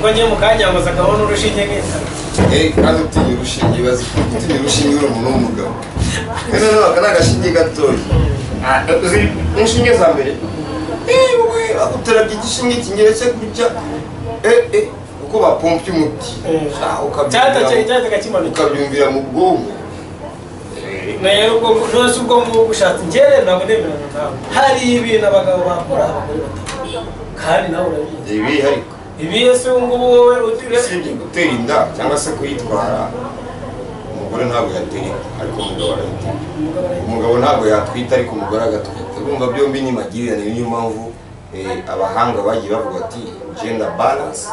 ko ngiye mu kanya ngo zakabona urushinge ngenda kandi utinya urushinge bazi utinya urushinge uri umuntu w'umugabo rero akana agashinge gatoya uzi inshinge za mbere we baguterabye igishinge kingeretse gutya uko bapompye umuti ukabyumvira mu bwonko nayo ubwo nose ubwo ngushatse ngere ntabwo nemerana nawe hari ibintu abagabo bakora abagore batatu kandi nawe urabizi ibi ariko ibi ese ngubu wowe usibye gutera inda cyangwa se kuyitwara umugore ntabwo yatera ariko umugabo arayitera umugabo ntabwo yatwita ariko umugore agatwita urumva byombi ni magirirane niyo mpamvu abahanga bagiye bavuga ati gender balance.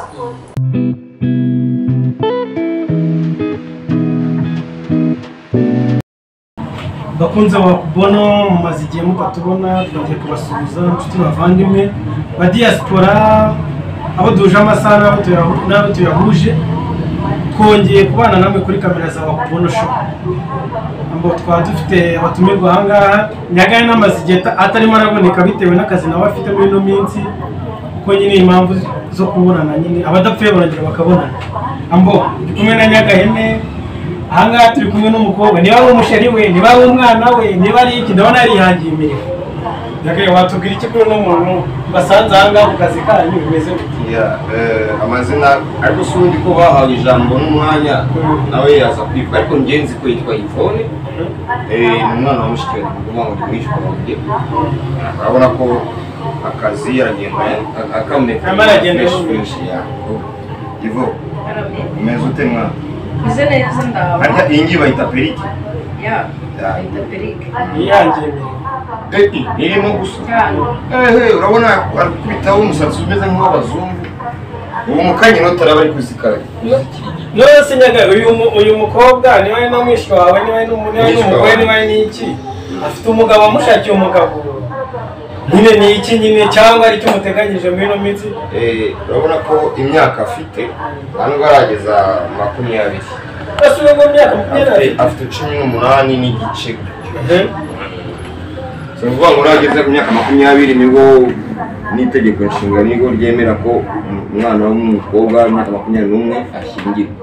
bakunze bakubona mumaze igihe mukatubona tugiye kubasubiza inshuti bavandimwe ba diaspora abo duje amasaha n'abo tuyahuje twongeye kubana namwe kuri kamera za Bakubona Show ambo twaba dufite abatumirwa ahangaha nyagaye n'amaze igihe atarimo araboneka bitewe n'akazi nawe afite muri ino minsi kuko nyine impamvu zo kubonana nyine abadapfuye barongera bakabonana ambo ndi kumwe na Nyagahene ahangaha turi kumwe n'umukobwa niba ari umusheri we niba ari umwana we niba ari iki ndabona yarihangiye imirimo Nyagaye watubwira iki kuri n'umuntu basanze ahangaha ku kazi kanyu bimeze biti amazina ariko si undi ko bahawe ijambo n'umwanya nawe yaza kwiga ariko ngenzi ko yitwa Yvonne ni umwana wa mushiki we kuvuga ngo ndi mwishwa wanjye urabona ko akazi yaragenda akameka Ivo umeze ute mwana Bize neza ndaho arya iyi bayita perike bayita perike yihangiye irimo gusa urabona kubitaho umusatsi umeze nk'uw'abazungu ubu mukanya notara bari kuzikara nose Nyagaye uyu mukobwa niba ari na mwishywa wawe niba ari n'umugore niba ari n'iki afite umugabo wamushakiye umugabo nyine ni iki nyine cyangwa ari cyo muteganyije muri ino minsi urabona ko imyaka afite hano barageza 20 asubiye mu myaka 20 afite 18 n'igice Sinvuga ngo urageze ku myaka 20 nibwo n'itegeko nshinga nigo ryemera ko umwana w'umukobwa w'imyaka 21 ashyingirwa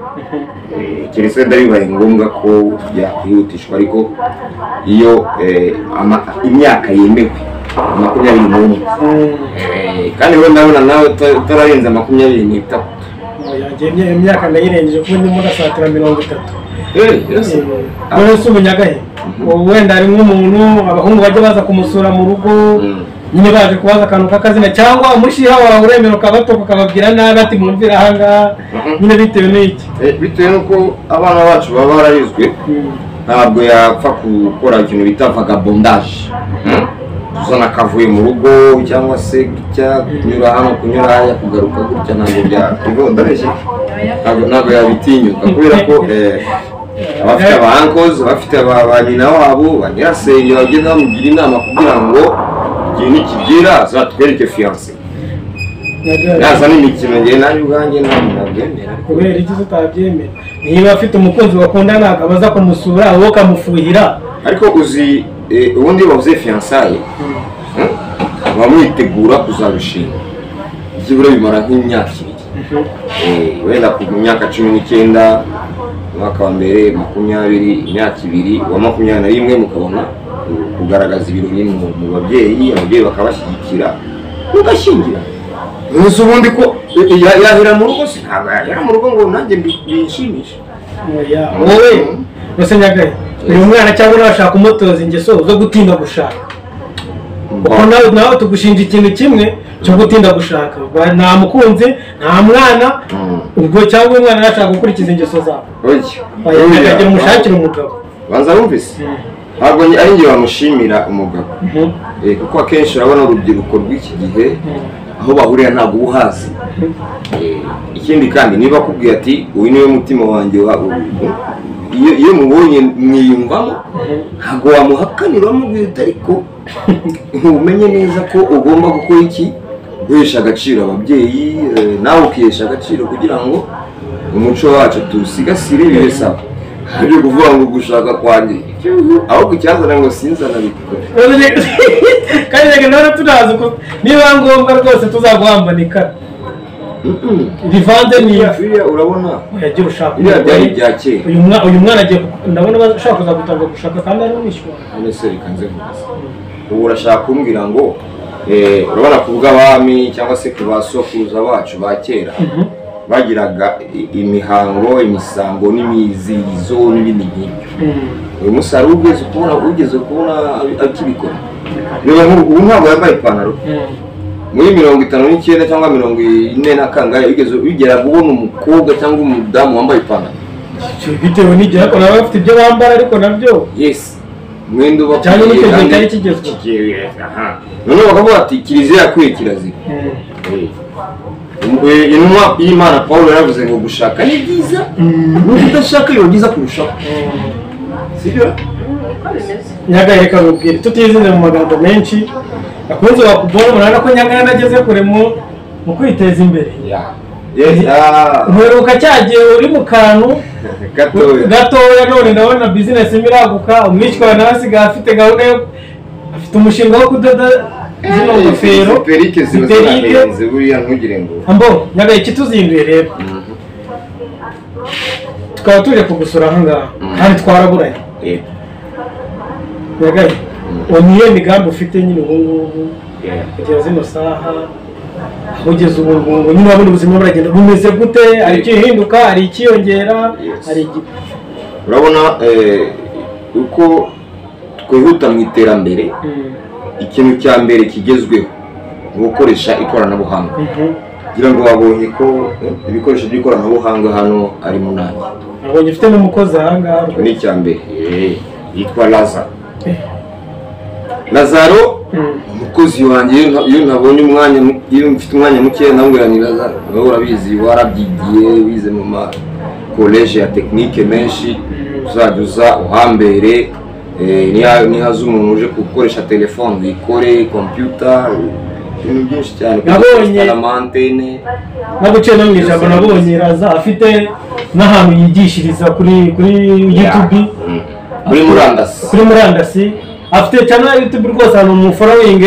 keretse ndabibaye ngombwa ko yakwihutishwa ariko iyo imyaka yemewe 21 kandi rero ndabona nawe utararenza 23 yagiye imyaka ndayirengeje kuko ndimo ndasatira 30 none se umunyagahe wenda ari nk'umuntu abahungu bajya baza kumusura mu rugo nyine baje kubaza akantu k'akazina cyangwa umushiha wawe uremera ukabatoka ukababwira nabi ati mwumvira ahangaha nyine bitewe n'iki bitewe n'uko abana bacu baba bararizwe ntabwo yapfa gukora ikintu bita vagabondage tuzana akavuye mu rugo cyangwa se gutya kunyura hano kunyura haya kugaruka gutya ntabwo byakubondareje ntabwo yabitinyuka kubera ko abafite abankozi bafite abanyina wabo banyirasenge bagenda bamugira inama kugira ngo igihe nikigera azatwereke fiancé yazana imikino ngewe nabi ubwanjye ntabyemera kubera iki utabyemera niba afite umukunzi bakundana akabaza kumusura wowe ukamufuhira ariko uzi ubundi bavuze fiançailles bamwitegura kuzabishinga byibura bimara nk'imyaka 2 wenda ku myaka 19 mwaka wa mbere 20 imyaka 2 wa 21 mukabona kugaragaza ibirori mu babyeyi bakabashyigikira mugashingira uzi ubundi ko yahera mu rugo si ntabwo yahera mu rugo ngo nanjye bishimishe wowe bose Nyagaye uyu mwana cyangwa urashaka umutoza ingeso zo gutinda gushaka kuko nawe tugushinja ikintu kimwe cyo gutinda gushaka nta mukunzi nta mwana ubwo cyangwa umwana arashaka gukurikiza ingeso zawe akagira umushakira umugabo banza wumvise ntabwo ari njye wamushimira umugabo kuko akenshi urabona urubyiruko rw'iki gihe aho bahurira ntabwo ubuhazi ikindi kandi niba akubwiye ati uyu niwe mutima wanjye iyo mubonye mwiyumvamo ntabwo wamuhakanira wamubwira ariko umenye neza ko ugomba gukora iki guhesha agaciro ababyeyi nawe ukihesha agaciro kugira ngo umuco wacu tusigasire bibe sawa ari kuvuga ngo gushaka kwanjye aho kucyazana ngo sinzana bikore kandi reka none tunazi ko niba ngombwa rwose tuzaguhambanika rivanze ni iriya urabona yagira ushaka iriya byari ibya kera uyu mwana agiye ndabona bashaka kuza gutanga gushaka kandi ari umwishywa none se rikanze vuga ubu urashaka kumbwira ngo urabona ku bw'abami cyangwa se ku basokuruza bacu ba kera bagiraga imihango imisango n'imizizo n'ibindi nk'ibyo uyu musaruro ugeze kubona akibikora reba ubu ntabwo yambaye ipantaro muri 59 cyangwa 40 na kangahe ugera kubona umukobwa cyangwa umudamu wambaye ipantaro bitewe n'igihe ariko nabo bafite ibyo bambara ariko nabyo yes mwendo cyane n'icyo gihe cyari kigezweho none bakavuga ati kiliziya yakwiye kirazira intumwa y'Imana Paulo yaravuze ngo gushaka ni byiza udashaka iyo byiza kurushaho sibyo Nyagaye reka mubwire tutizinze mu magambo menshi akunze wakubona murana ko Nyagaye nageze kure mu kwiteza imbere uheruka cyagiye uri mu kantu gatoya none ndabona business imiraguka umwishywa nawe asigaye afite gahunda yo afite umushinga wo kudoda zino ngofero perike zibaze buriya ntugire ngo ambo Nyagaye kituzinduye rero tukaba tuje kugusura aha ngaha kandi twaraburanye Nyagaye niyo migambi ufite nyine ubu ngubu kugera zino saha aho ugeze ubu ngubu nyine urabona ubuzima buragenda bumeze gute hari ikihinduka hari ikiyongera hari urabona uko twihuta mu iterambere ikintu cya mbere kigezweho ni gukoresha ikoranabuhanga kugira ngo babonye ko ibikoresho by'ikoranabuhanga hano ari munani abonye ufite n'umukozi aha ngaha ni icya mbere yitwa Lazaro umukozi wanjye iyo ntabonye umwanya iyo mfite umwanya muke nambwira ni Lazaro wowe urabizi warabyigiye wize mu ma college ya technique menshi uzajya uhambere nihaza umuntu uje gukoresha telefone ikore computer ibintu byinshi cyane nabonye naguciye no mu ijambo nabonye Laza afite n'ahantu yigishiriza kuri YouTube kuri murandasi afite channel ya YouTube rwose ahantu mu following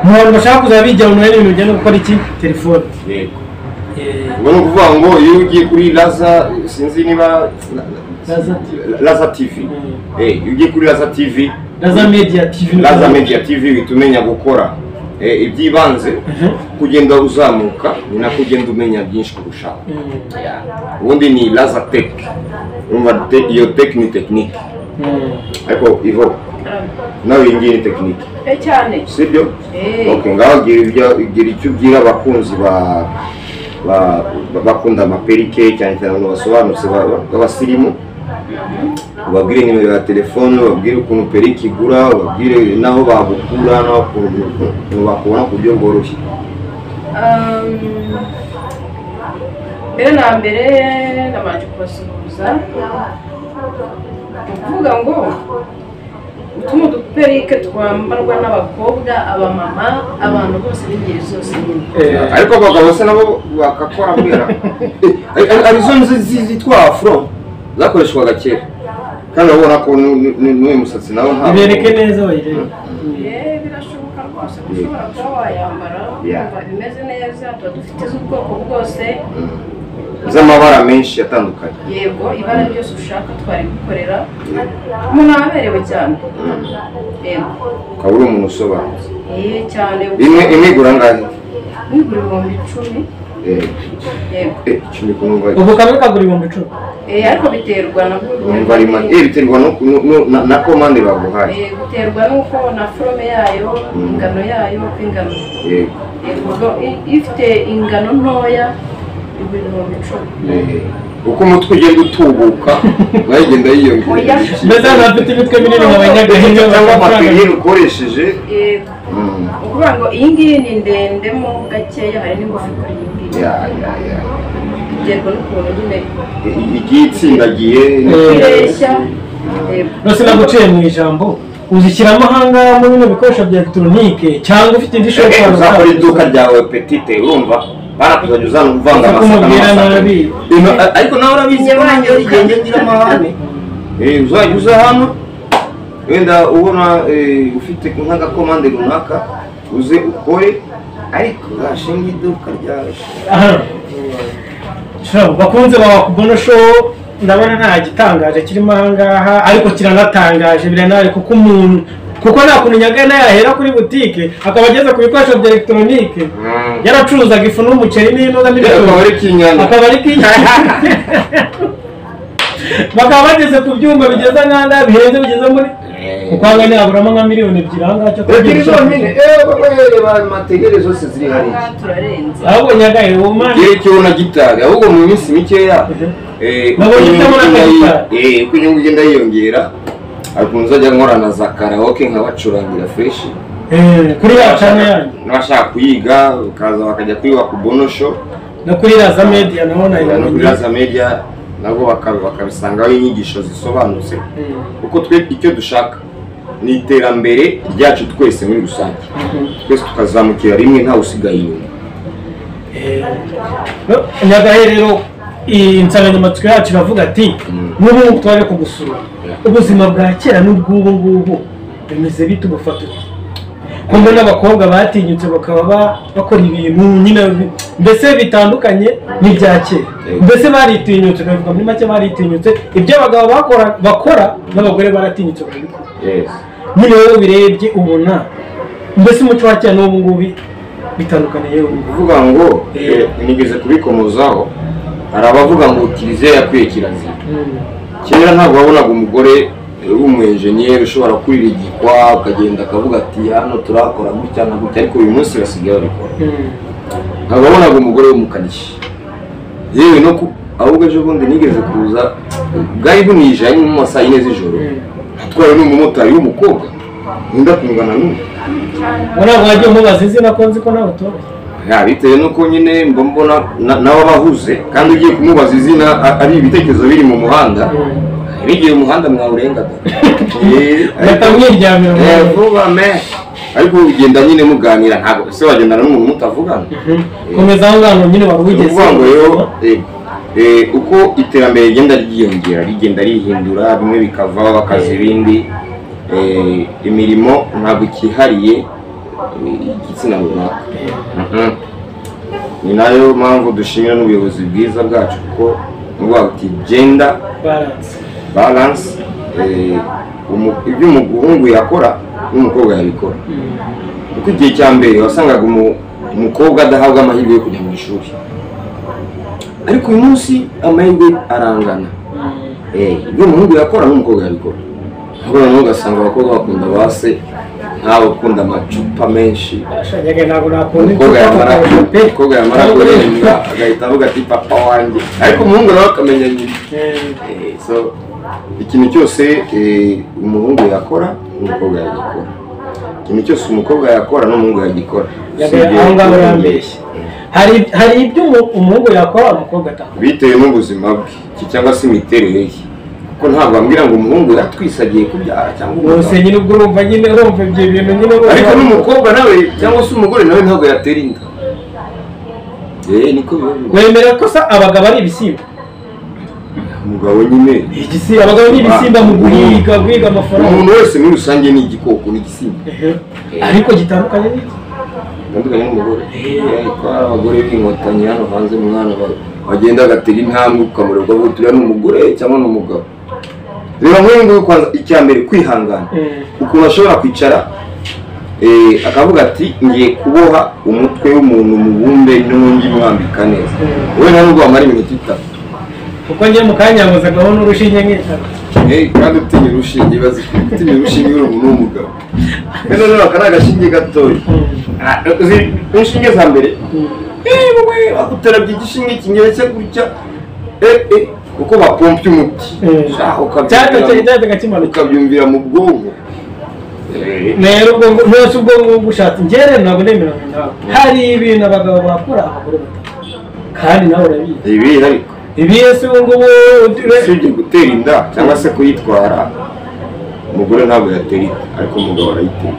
umuntu bashaka kuzaba bijya mu bintu bijyana gukora iki telefone ubona kuvuga ngo iyo ugiye kuri Laza sinzi niba Laza TV ugiye kuri Laza TV Laza Media TV bitumenya gukora ibyibanze kugenda uzamuka ni nako ugenda umenya byinshi kurushaho ubundi ni Laza Tech urumva iyo tech ni technique ariko ivo nawe iyi ni technique cyane sibyo okay ngaho gira icyo ubwira abakunzi bakunda amaperike cyane cyane abantu basobanutse b'abasirimu ubabwire nimero ya telefone ubabwire ukuntu perike igura ubabwire naho bagukura naho bakubona ku buryo bworoshye mbere na mbere nabanje kubasuhuza kuvuga ngo utumu duperike twambarwa n'abakobwa abamama abantu bose b'ingeri zose ariko abagabo se nabo bakakora mbera arizo zitwa afro zakoreshwaga kera kandi urabona ko n'uyu musatsi nawe ntabwo bibereke neza bayireba birashoboka rwose ushobora kuba wayambara ukumva bimeze neza tuba dufite z'ubwoko bwose z'amabara menshi atandukanye yego ibara ryose ushaka twari gukorera umuntu aberewe cyane yego ukaba uri umuntu usobanutse cyane imwe igura angahe igura 10,000 icumi kunumva ubu kamwe kagura 10,000 ariko biterwa na biterwa na komande baguhaye biterwa nuko na forme yayo ingano yayo ingano yego ifite ingano ntoya uko umutwe ugenda utubuka wagenda yiyongera mbese nafite imitwe minini nk'abanyagahinga cyangwa materiel ukoresheje ukuvuga ngo iyi ngiyi ni ndende mo gakeya hari n'ingufi kuri iyi ngiyi biterwa n'ukuntu nyine igiye itsindagiye ireshya rwose naguciye mu ijambo uzishyiramo ahangaha mu bino bikoresho bya elegitoronike cyangwa ufite indi shop uzakora iduka ryawe petite urumva barakuzajya uzana uvanga amasaka ariko nawe urabizi ko nanjye igenge ngira amahane uzajya uza hano wenda ubona ufite nk'agakomande runaka uze ukore ariko zashinga iduka ryawe bakunze ba Wakubono show ndabona nta gitangaje kirimo ahangaha ariko kiranatangaje biranari kuko umuntu kuko nta kuntu Nyagana yahera kuri butike akaba ageze ku bikoresho bya electronique yaracuruzaga ifu n'umuceri n'intoga n'ibitoki akaba ari kinyanya bakaba bageze ku byumba bigeze nk'ahangaha bihenze bigeze muri kuko hanga ntihaburamo nka miliyoni 2 ahangaha cyo amategere zose ziri hariya turarenze ahubwo Nyagahe umwana yerekeye gitari ahubwo mu minsi mikeya uko inyungu igenda yiyongera akunze ajya nkorana za karaoke nkabacurangira fresh kuri ya channel yanyu n'abashaka kuyiga ukaza bakajya kuri Wakubono show no kuri Raza Media no kuri Raza Media nabo bakabisangaho inyigisho zisobanutse kuko twe icyo dushaka ni iterambere ryacu twese muri rusange twese tukazamukira rimwe nta usigaye inyuma. Nyagahe rero insanganyamatsiko yacu iravuga ati n'ubu twaje kugusura ubuzima bwa kera n'ubw'ubu ngubu bimeze bite ubufata kumbe n'abakobwa batinyutse bakaba bakora ibintu nyine mbese bitandukanye n'ibya kera mbese baritinyutse kavuga muri make baritinyutse ibyo abagabo bakora n'abagore baratinyutse babikora nyine wowe birebye ubona mbese umuco wa kera n'ubu ngubu bitandukanye yewe uvuga ngo nigeze kubikomozaho hari abavuga ngo kiliziya yakwiye kirazira kera ntabwo wabonaga umugore w'umuenjeniyeri ushobora kurira igikwa akagenda akavuga ati hano turakora gutya na gutya ariko uyu munsi basigaye babikora ntabwo wabonaga umugore w'umukanishi yewe no ahubwo ejo bundi nigeze kuza bwari bunijanye mu masaha 4 z'ijoro atwaye n'umumotari w'umukobwa nkunda kungana n'ubu ntabwo wagiye umubaza izina ko nzi ko nawe utoroshye bitewe nuko nyine mbona nawe abahuze kandi ugiye kumubaza izina ari ibitekerezo biri mu muhanda bigiye umuhanda mwawurengaga vuba ariko ugenda nyine muganira ntabwo se wagendana n'umuntu mutavugana komeza aho ngaho nyine wari wigeze uko iterambere rigenda ryiyongera rigenda rihindura bimwe bikavaho bakaza ibindi imirimo ntabwo ikihariye igitsina runaka ni nayo mpamvu dushimira n'ubuyobozi bwiza bwacu kuko nuvuga ati gender balance ibyo umuhungu yakora n'umukobwa yabikora kuko igihe cya mbere wasangaga umukobwa adahabwa amahirwe yo kujya mu ishuri ariko uyu munsi amahirwe arangana ibyo umuhungu yakora n'umukobwa yabikora ahubwo noneho ugasanga abakobwa bakunda base ntawe ukunda amacupa menshi umukobwa yamara gurenga agahita avuga ati papa wanjye ariko umuhungu nawe akamenya nyine ikintu cyose umuhungu yakora n'umukobwa yagikora ikintu cyose umukobwa yakora n'umuhungu yagikora hari ibyo umuhungu yakora umukobwa atakora bitewe n'ubuzima bwe cyangwa se imiterere ye ko ntabwo ambwira ngo umuhungu yatwisagiye kubyara cyangwa bose nyine ubwo urumva nyine urumva ibyo bintu nyine ariko n'umukobwa nawe cyangwa se umugore nawe ntabwo yatera inda niko wemera ko abagabo ari ibisimba umugabo nyine abagabo ni ibisimba mu guhiga amafaranga umuntu wese muri rusange ni igikoko ni igisimba ariko gitandukanye n'umugore ko abagore b'inkotanyi hano hanze umwana bagenda agatera intambwe ukamurerwa ngo turiya n'umugore cyangwa n'umugabo rero nk'uyu kwanza icya mbere kwihangana ukuntu ashobora kwicara akavuga ati ngiye kuboha umutwe w'umuntu mubumbe n'undi mwambika neza wowe nta nubwo wamara iminota 3 kuko njye mu kanya muzagaho n'urushinge nk'itara kandi utinya urushinge bazi utinya urushinge uri umuntu w'umugabo rero rero aka ni agashinge gatoya inshinge za mbere wowe bagutera by'igishinge kinyeretse gutya uko bapompye umuti ukabyumvira mu bwonko rero rwose ubwo gushatse njyewe ntabwo nemeranya nawe hari ibintu abagabo bakora abagore batakora kandi nawe urabizi ibi ariko ibi ese ubu ngubu usibye gutera inda cyangwa se kuyitwara umugore ntabwo yatera inda ariko umugabo arayitera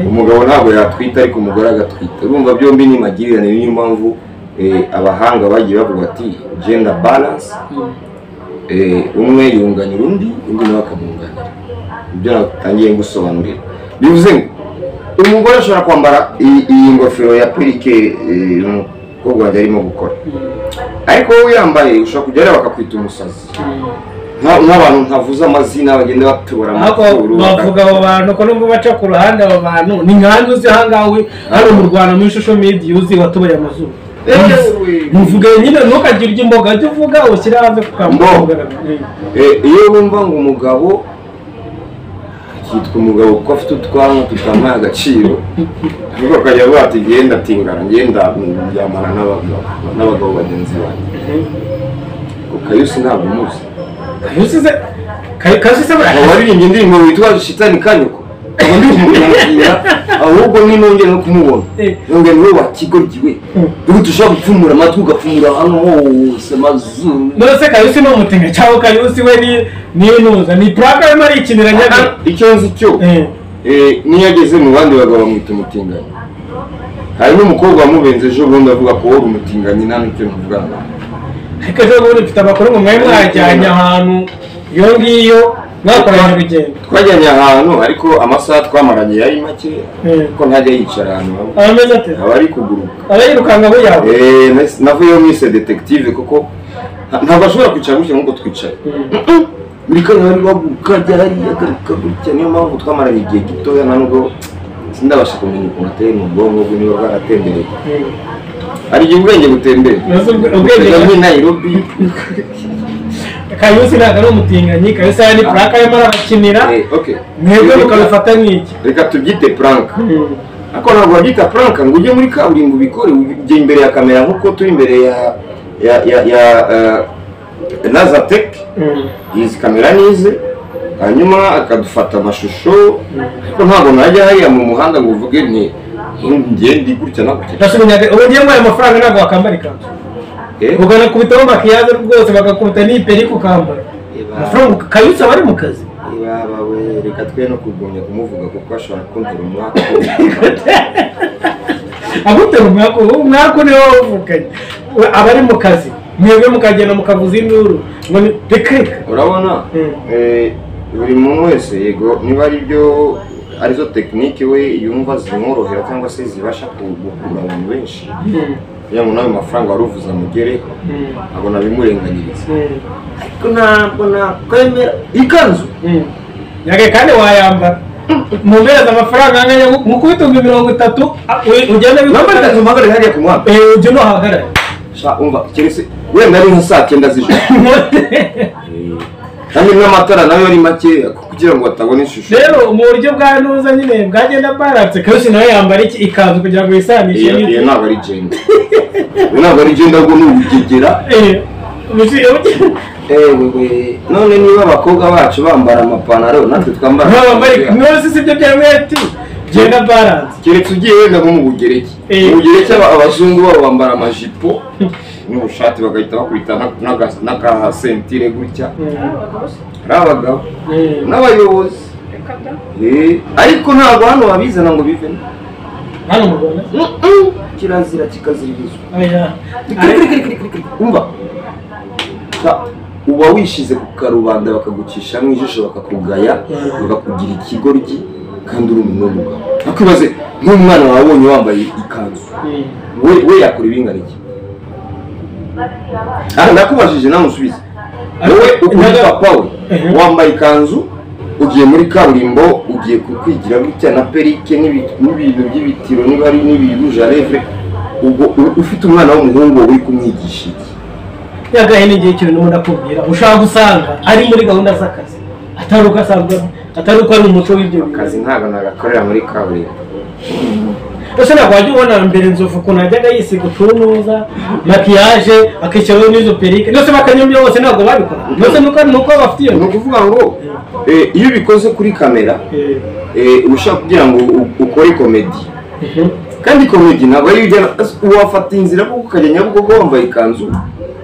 umugabo ntabwo yatwita ariko umugore agatwita urumva byombi ni magirirane niyo mpamvu abahanga bagiye bavuga ati gender balance umwe yunganira undi nawe akamwunganira ibyo natangiye gusobanurira bivuze ngo umugore ashobora kwambara iyi ngofero ya perike umukobwa wanjye arimo gukora, ariko wowe yambaye ushobora kujya bakakwita umusazi. Nk'abantu ntavuze amazina bagenda batobora amakuru bavuga abo bantu ko nubwo baca ku ruhande abo bantu ni nkanjye uzi ahangawe hano mu Rwanda muri social media uzi watoboye amazuru. Muvuge nyine ntukagire ujya imboga jya uvuga ushyire hanze kukambuga. Iyo wumva ngo umugabo yitwa umugabo kuko afite utwanwa tutamaye agaciro, ariko akajya avuga ati genda tingana ngenda njyamana n'abagabo bagenzi banjye. Kayusi ntabwo umuzi. Kayusi se waririmbye indirimbo witwa Shitani Kanyuko, ubundi kumubwira ahubwo ninongera no kumubona nongera niwe wakigorgiwe ubu dushaka gupfumura amatwi ugapfumura hano hose mazuru. Nose Kayusi no mutinga cyaho Kayusi we ni nuza ni plaka yo mari ikinira nyaga icyo nzi cyo niyo ageze mu bandi bagabo bamwita umutinganya. Hari n'umukobwa wamubenze ejo bundi avuga ko wari umutinganya nta n'icyo mvuga. Ariko ejo bundi mfite amakuru ngo mwajyanye ahantu iyo ngiyo mwakoranye urugendo. Twajyanye ahantu ariko amasaha twamaranye yari make kuko ntajya yicara ahantu ameze ate abari kuguruka abayirukanga bo yawe. Navuye mwise detective kuko ntabwo ashobora kwicara gutya nk'uko twicaye. Buri kanya bari baguruka hariya agaruka gutya, niyo mpamvu twamaranye igihe gitoya nta nubwo sindabasha kumenya ukuntu ateye mu bwonko bwe niba bwaratembereye. Hari igihe ubwenge butembera ubwenge muri Nairobi. Kayusi ntabwo ari umutinganyi, Kayusi ni plaka yo marabakinira mwebwe mukabifata nk'iki. Reka tubyite prank, ariko ntabwo wabyita prank ngo ujye muri kaburimbo ubikore ujye imbere ya kamera nk'uko turi imbere ya Nazatek. Izi kamera nize hanyuma akadufata amashusho, ariko ntabwo najya hariya mu muhanda ngo uvuge nti ngende gutya nagutya. Ubu ngiye mwaye amafaranga ntabwo wakambara ikanzu ugana kubitaho makiyaje rwose bagakubita n'iperi kukambara amafaranga. Kayusi abari mu kazi bawe reka twe no kugumya kumuvuga kuko ashobora kuntera umwaka agutera umwaka niwe wavukanye. Abari mu kazi mwebwe mukagenda mukavuza induru ngo ni tekeka. Urabona buri muntu wese yego niba ari byo arizo tekinike we yumva zimworohera cyangwa se zibasha gukurura abantu benshi kugira ngo nawe mafaranga wari uvuze amugereho abona bimurenganyiriza. Ariko ntabwo nakwemera ikanzu yage kandi wayambara mumereza amafaranga anganya mu kubitunga 30 ugenda bambara ikanzu mpagare hariya ku mwaka ujye no hagarara umva keretse wenda ari nka saa 9 z'ijoro kandi n'amatara nayo ari make kugira ngo batabona ishusho. Rero mu buryo bwa nuza nyine bwagenda balance. Kayusi nawe yambara iki ikanzu kugira ngo yisanishe n'iki. Ntabwo ari gender, ntabwo ari gender ngo n'ubugegera. None niba abakobwa bacu bambara amapantaro natwe twambara mwese sibyo byamweti gender balance. Keretse ugiye wenda nko mu Bugereki. Mu Bugereki abazungu babo bambara amajipo n'ubushati bagahita bakubita n'agasentire gutya. Ari abagabo n'abayobozi ariko ntabwo hano babizana ngo bive hano mu Rwanda. Kirazira kikazirizwa. Umva uba wishize ku karubanda bakagucisha mu ijisho bakakugaya bakakugira ikigoryi kandi uri umuntu w'umugabo. Nakwibaze nk'umwana wabonye wambaye ikanzu we yakora ibingana iki? Ndakubajije nawe usubize. Wowe ukuri papa we wambaye ikanzu ugiye muri kaburimbo ugiye kwigira gutya na perike n'ibintu by'ibitiro niba ari n'ibiruje lèvre ubwo ufite umwana w'umuhungu uri kumwigisha iki? Yagahe n'igihe kintu n'umuntu akubwira ushaka gusanga ari muri gahunda z'akazi ataruka asanga ataruka ari umuco w'ibyo kazi ntabwo nagakorera muri kaburimbo. Ese ntabwo wajya ubona mbere Nzovu ukuntu ajyaga yisiga utunuza makiyaje akishyiraho n'izo perike byose bakanyumya bose ntabwo babikora byose nuko bafite iyo. Ni ukuvuga ngo iyo ubikoze kuri kamera ushaka kugira ngo ukore komedi kandi komedi ntabwo ari ujyana wafata inzira kuko ukajya Nyabugogo wambaye ikanzu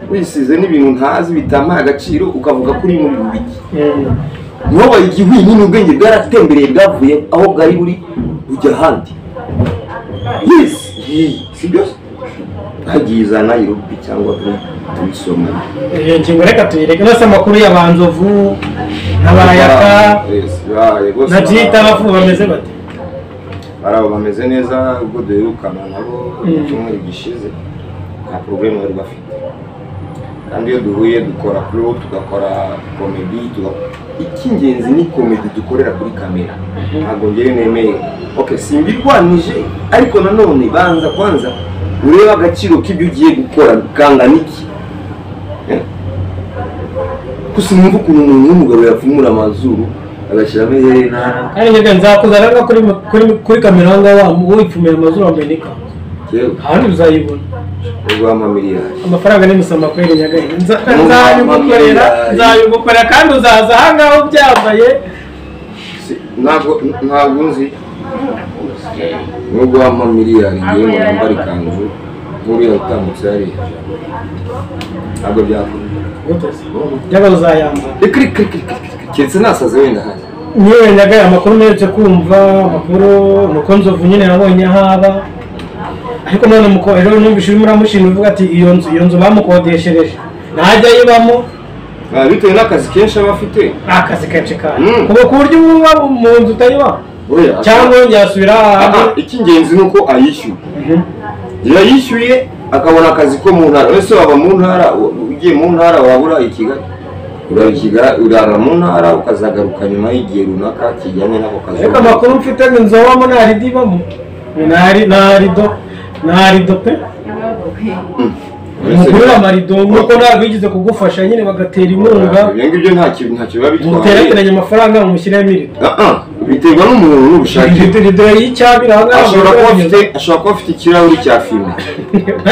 wisize n'ibintu ntazi bitamaye agaciro ukavuga kuri muri bubiki niho bayigiye nyine ubwenge bwaratembereye bwavuye aho bwari buri bujya ahandi. Yes si byose hagiye za Nairobi cyangwa tubisoma ngingo reka tuyireke nose amakuru y'abanzovu n'abarayaka na byita bafu bameze bate barabo bameze neza ubwo duherukana nabo icyumweru gishize nta problème bari bafite kandi iyo duhuye dukora pro tugakora comedy icy'ingenzi ni comedy dukorera kuri kamera ntabwo ngewe nemeye okay simbirwanije ariko nanone banza kwanza ureba agaciro k'ibyo ugiye gukora kangana iki gusa numva ukuntu umuntu w'umugabo yapfumura amazuru agashyiramo iherena kandi njye nzakuzana kuri kamera aho ngaho wipfumuye amazuru wambaye n'ikanzu ahandi uzayibona urwama miliyari amafaranga ni musama kweri Nyagahe nzayigukorera kandi uzaza aha ngaho byambaye ntabwo nzi n'urwama miliyari ngewe ngo nambare ikanzu nk'uriya utambutse hariya ntabwo byakora Nyagahe uzayambara keretse nasaze wenda hano niwe Nyagahe amakuru mperutse kumva amakuru nuko Nzovu nyine nabonye ahaba ariko none ejo numvise urimo uramushinga uvuga ati iyo nzu bamukodeshereje ntajya ayibamo bitewe n'akazi kenshi aba afite akazi kenshi kandi ku buryo uba mu nzu utayibamo cyangwa yasubira ahandi icy'ingenzi ni uko ayishyura iyo yishyuye akabona akazi ko mu ntara wese waba mu ntara ugiye mu ntara wabura i Kigali urara mu ntara ukazagaruka nyuma y'igihe runaka kijyanye n'ako kazi ariko amakuru mfite ngo inzu wabamo nta rido ibamo nta rido pe umugurira amarido nk'uko ntabwo yigeze kugufasha nyine bagatera inkunga ibyo ngibyo ntacyo biba bitwaye muterateranya amafaranga mumushyiremo irido biterwa n'umuntu n'ubushake rido y'icyabira aha ngaha ashobora kuba afite ikirahuri cya fime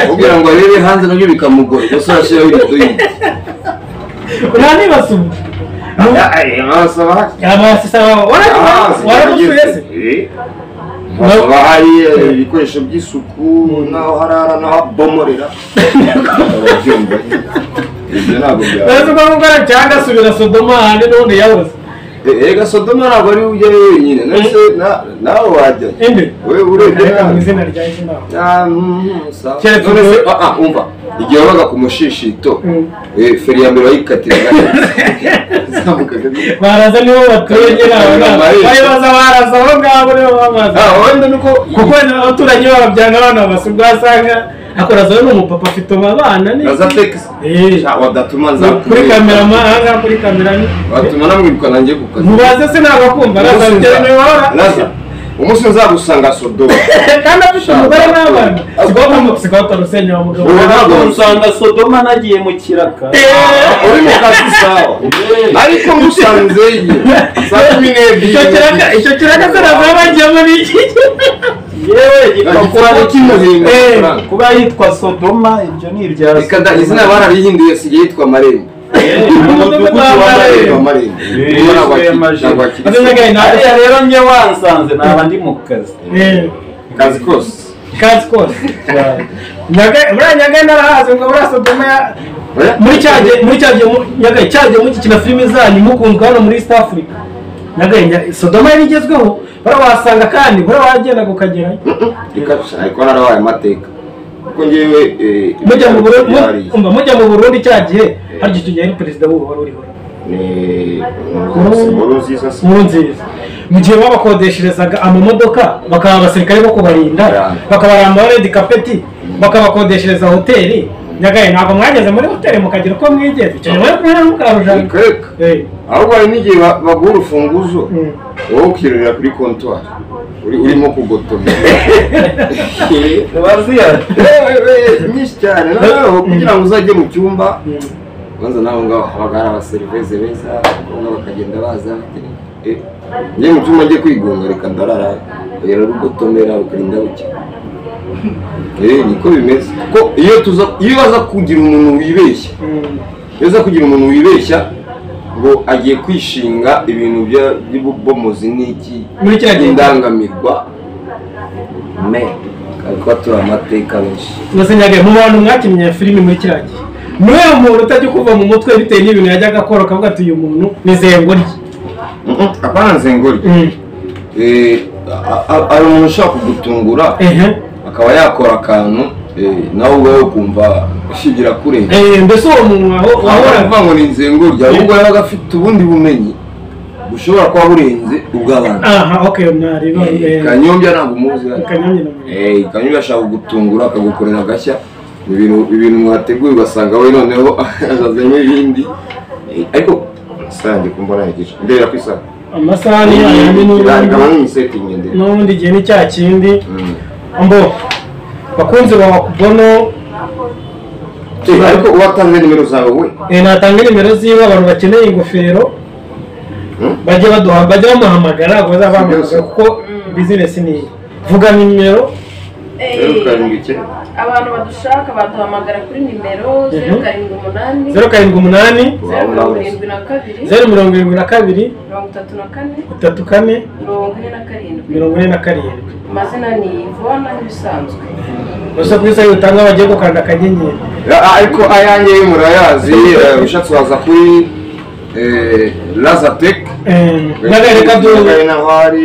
kugira ngo arebe hanze nabyo bikamugora gusa arashyiraho irido yindi unanibasuba waragusuye se haba hari ibikoresho by'isuku n'aho harara n'aho bomorera ibyo ntabwo byaba cyangwa asubira Sodoma ahandi n'ubundi yahoze ega Sodoma ntabwo ari ujyayo wenyine nawe wajya we urebye mu izina rya umva igihe wabaga ku mushishito feri ya mbere wayikatiraga baraza nibo batuye bayibaza baraza aho ngabo nibo bamaze kuko abaturanyi bababyanga abana basa ubwasanga akorazaho n'umupapa afite abana aza tekisi wadatuma nza kuri kamera mahanga kuri kamera ni watuma namwirukana ngiye ku kazi mubaze se nagakunda raza umunsi nzagusanga Sodoma kandi afite umugore n'abana sigomba musikota rusenya wa mugabo ntabwo usanga Sodoma nagiye mu kiraka uri mu kazi sawa ariko ngusanze saa 12 icyo kiraka se bagiyemo n'iki yewe gikakora n'ikimuhinga kuba yitwa Sodoma ibyo ni irya ikada izina bararihinduye sigiye yitwa Marembo rero njye wansanze naba ndi mu kazi kose Nyagahe narahaze ngo muri Sodoma muri cyagiye mukina filime zanyu mukunzwe hano muri East Africa Nyagahe Sodoma yari igezweho barawasanga kandi barawagenda gukagerayo ariko narabaye amateka kuko ngewe mujya mu Burundi cyagiye haryo icyo gihe ari perezida w'ubu wari uriho Nkurunziza mu gihe babakodesherezaga amamodoka bakaba abasirikare bo kubarinda bakabaramba red carpet bakabakodeshereza hoteli Nyagahe ntabwo mwageze muri hoteli mukagira uko mwigeze icyo nyuma yo kumera mukarujana ahubwo hari n'igihe baguha urufunguzo wowe ukirurira kuri kontwari urimo kugotomera nyinshi cyane noneho kugira ngo uzajye mu cyumba banza naho ngaho habaga hari abaserivise beza bakagenda baza njye mu cyumba njye kwigunga reka ndarara rugotomera rukarinda buke niko bimeze kuko iyo baza kugira umuntu wibeshya ngo agiye kwishinga ibintu by'ububomozi n'iki indangamirwa ariko turi amateka menshi nose Nyagahe mu bantu mwakinnye filime muri kiriya gihe niwe muntu utajya kuva mu mutwe bitewe n'ibintu yajyaga akora akavuga ati uyu muntu ni Zengoryi apana Zengoryi ari umuntu ushaka kugutungura akaba yakora akantu nawe ubwawe ukumva ushigira kure mbese uwo muntu wahora ngo ni Zengoryi ahubwo yabaga afite ubundi bumenyi bushobora kuba burenze ubw'abandi. aha okay nareba Kanyombya ntabwo umuzi Kanyombya Kanyombya ashaka kugutungura akagukorera agashya ibintu mwateguye ugasanga we noneho azazanye ibindi ariko sange kumbona igice ndera kwisaka amasahani ayandi n'ubundi gihe ni cya kindi ambo bakunze bakubono ariko uwatanze nimero zawe we natanga nimero ziwe abantu bakeneye ingofero bajye bamuhamagara bazabahamagara kuko business ni vuga nimero abantu badushaka baduhamagara kuri nimero 078 072 34 amazina ni Ivona nk'ibisanzwe gusa kuri sayo utanga bagiye gukanda akanyenyeri ariko ayanjye y'umurayazi ushatse waza kuri Lazatec nagareka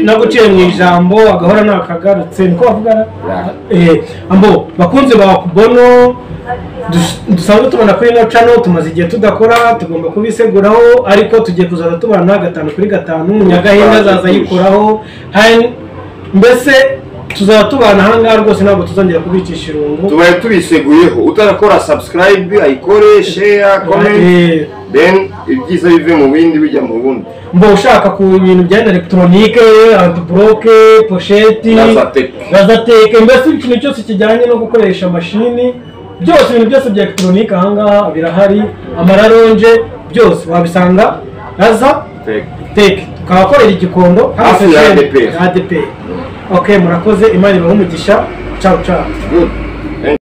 naguciye mu ijambo agahora nakagarutse niko bavugana ambo bakunze bakubono dusanzwe tubona kuri no channel tumaze igihe tudakora tugomba kubiseguraho ariko tugiye kuzaza tubana 5x5 Nyagahinga zaza yikoraho mbese tuzaba tubana ahangaha rwose ntabwo tuzongera kubicisha irungu tubaye tubiseguyeho utarakora subscribe ayikore share comment then ibyiza bive mu bindi bijya mu bundi mbo ushaka ku bintu bya electronique anti-block pochette Lazatec mbese ikintu cyose kijyanye no gukoresha machine byose ibintu byose bya electronique ahangaha birahari amararonje byose wabisanga Lazatec tukabakorera igikondo hafi ya ADP okay murakoze imana ibahe umugisha ciao good